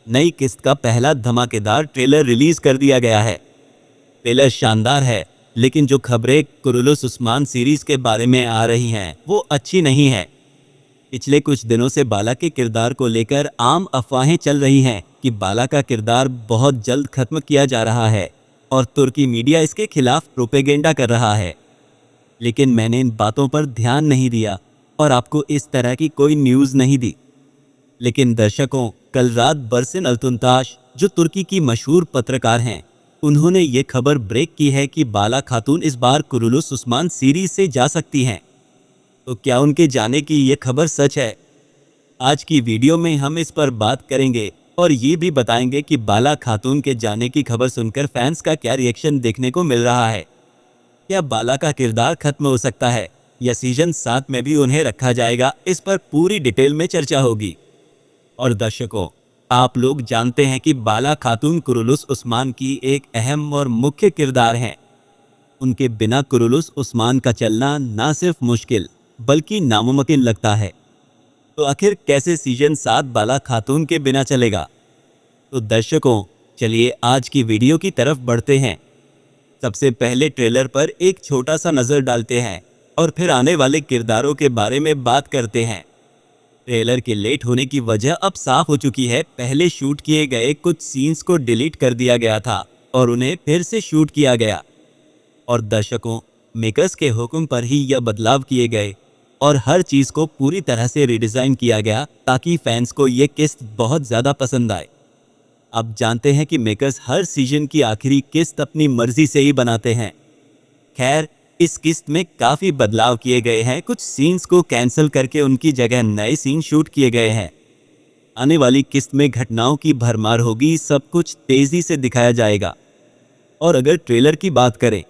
नई किस्त का पहला धमाकेदार ट्रेलर रिलीज कर दिया गया है। ट्रेलर शानदार है, लेकिन जो खबरें कुरुलुस उस्मान सीरीज के बारे में आ रही हैं वो अच्छी नहीं है। पिछले कुछ दिनों से बाला के किरदार को लेकर आम अफवाहें चल रही हैं कि बाला का किरदार बहुत जल्द खत्म किया जा रहा है और तुर्की मीडिया इसके खिलाफ प्रोपेगेंडा कर रहा है। लेकिन मैंने इन बातों पर ध्यान नहीं दिया और आपको इस तरह की कोई न्यूज़ नहीं दी। लेकिन दर्शकों, कल रात बरसिन अल्तुनताश, जो तुर्की की मशहूर पत्रकार हैं, उन्होंने ये खबर ब्रेक की है कि बाला खातून इस बार कुरुलुस उस्मान सीरीज से जा सकती हैं। तो क्या उनके जाने की ये खबर सच है? आज की वीडियो में हम इस पर बात करेंगे और ये भी बताएंगे कि बाला खातून के जाने की खबर सुनकर फैंस का क्या रिएक्शन देखने को मिल रहा है। क्या बाला का किरदार खत्म हो सकता है या सीजन 7 में भी उन्हें रखा जाएगा? इस पर पूरी डिटेल में चर्चा होगी। और दर्शकों, आप लोग जानते हैं कि बाला खातून कुरुलुस उस्मान की एक अहम और मुख्य किरदार हैं। उनके बिना कुरुलुस उस्मान का चलना ना सिर्फ मुश्किल बल्कि नामुमकिन लगता है। तो आखिर कैसे सीजन 7 बाला खातून के बिना चलेगा? तो दर्शकों, चलिए आज की वीडियो की तरफ बढ़ते हैं। सबसे पहले ट्रेलर पर एक छोटा सा नज़र डालते हैं और फिर आने वाले किरदारों के बारे में बात करते हैं। ट्रेलर के लेट होने की वजह अब साफ हो चुकी है। पहले शूट किए गए कुछ सीन्स को डिलीट कर दिया गया था और उन्हें फिर से शूट किया गया। और दर्शकों, मेकर्स के हुक्म पर ही यह बदलाव किए गए और हर चीज़ को पूरी तरह से रिडिज़ाइन किया गया ताकि फैंस को ये किस्त बहुत ज़्यादा पसंद आए। अब जानते हैं कि मेकर्स हर सीजन की आखिरी किस्त अपनी मर्जी से ही बनाते हैं। खैर, इस किस्त में काफ़ी बदलाव किए गए हैं। कुछ सीन्स को कैंसिल करके उनकी जगह नए सीन शूट किए गए हैं। आने वाली किस्त में घटनाओं की भरमार होगी, सब कुछ तेज़ी से दिखाया जाएगा। और अगर ट्रेलर की बात करें